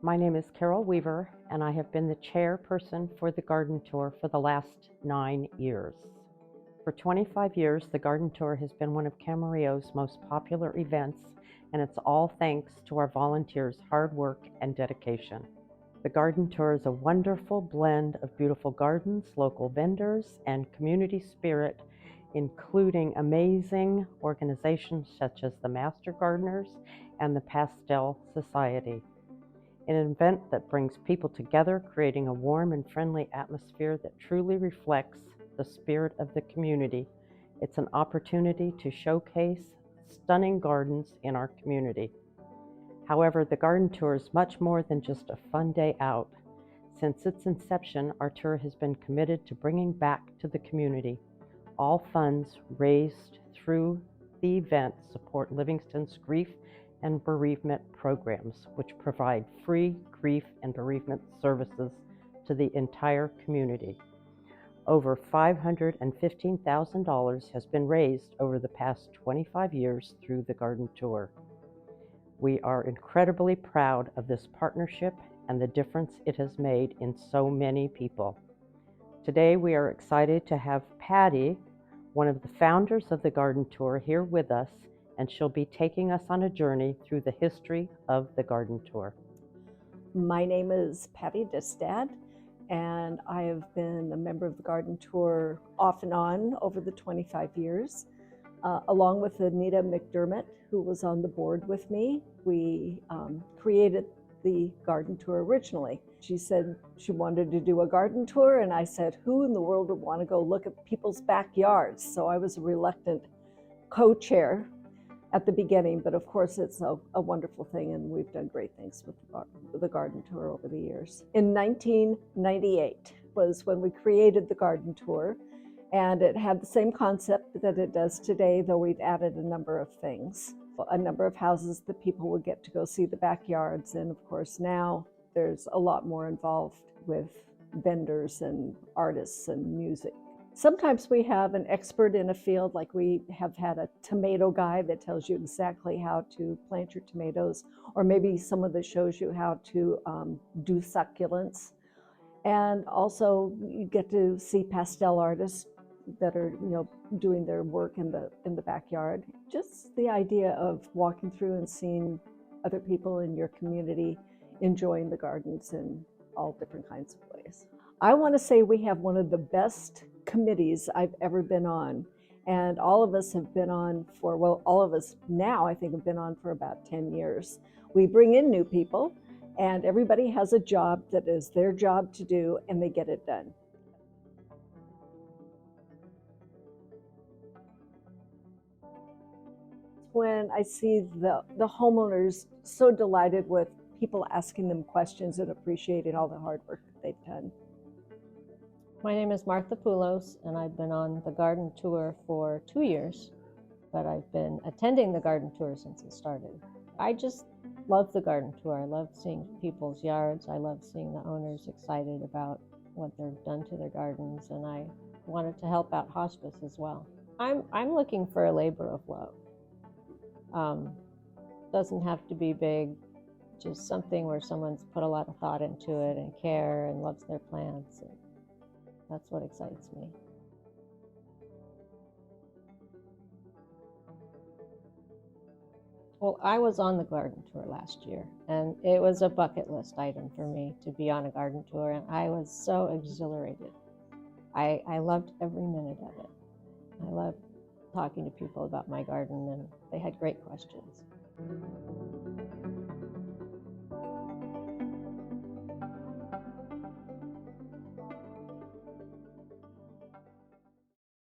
My name is Carol Weaver, and I have been the chairperson for the garden tour for the last 9 years. For 25 years, the garden tour has been one of Camarillo's most popular events, and it's all thanks to our volunteers' hard work and dedication. The garden tour is a wonderful blend of beautiful gardens, local vendors, and community spirit, including amazing organizations such as the Master Gardeners and the Pastel Society. An event that brings people together, creating a warm and friendly atmosphere that truly reflects the spirit of the community. It's an opportunity to showcase stunning gardens in our community. However, the garden tour is much more than just a fun day out. Since its inception, our tour has been committed to bringing back to the community. All funds raised through the event support Livingston's grief and bereavement programs, which provide free grief and bereavement services to the entire community. Over $515,000 has been raised over the past 25 years through the garden tour. We are incredibly proud of this partnership and the difference it has made in so many people. Today we are excited to have Patty, one of the founders of the garden tour, here with us, and she'll be taking us on a journey through the history of the garden tour. My name is Patty Distad, and I have been a member of the garden tour off and on over the 25 years. Along with Anita McDermott, who was on the board with me, we created the garden tour originally. She said she wanted to do a garden tour, and I said, who in the world would want to go look at people's backyards? So I was a reluctant co-chair at the beginning, but of course it's a wonderful thing, and we've done great things with the garden tour over the years. In 1998 was when we created the garden tour, and it had the same concept that it does today, though we've added a number of things. A number of houses that people would get to go see the backyards, and of course now there's a lot more involved with vendors and artists and music. Sometimes we have an expert in a field, like we have had a tomato guy that tells you exactly how to plant your tomatoes, or maybe someone that shows you how to do succulents. And also you get to see pastel artists that are, doing their work in the backyard. Just the idea of walking through and seeing other people in your community enjoying the gardens in all different kinds of ways. I want to say we have one of the best committees I've ever been on, and all of us have been on for, well, all of us now I think have been on for about 10 years. We bring in new people, and everybody has a job that is their job to do, and they get it done. When I see the homeowners so delighted with people asking them questions and appreciating all the hard work that they've done. My name is Martha Poulos, and I've been on the garden tour for 2 years, but I've been attending the garden tour since it started. I just love the garden tour. I love seeing people's yards. I love seeing the owners excited about what they've done to their gardens, and I wanted to help out hospice as well. I'm looking for a labor of love. Doesn't have to be big, just something where someone's put a lot of thought into it and care and loves their plants. And that's what excites me. Well, I was on the garden tour last year, and it was a bucket list item for me to be on a garden tour, and I was so exhilarated. I loved every minute of it. I loved talking to people about my garden, and they had great questions.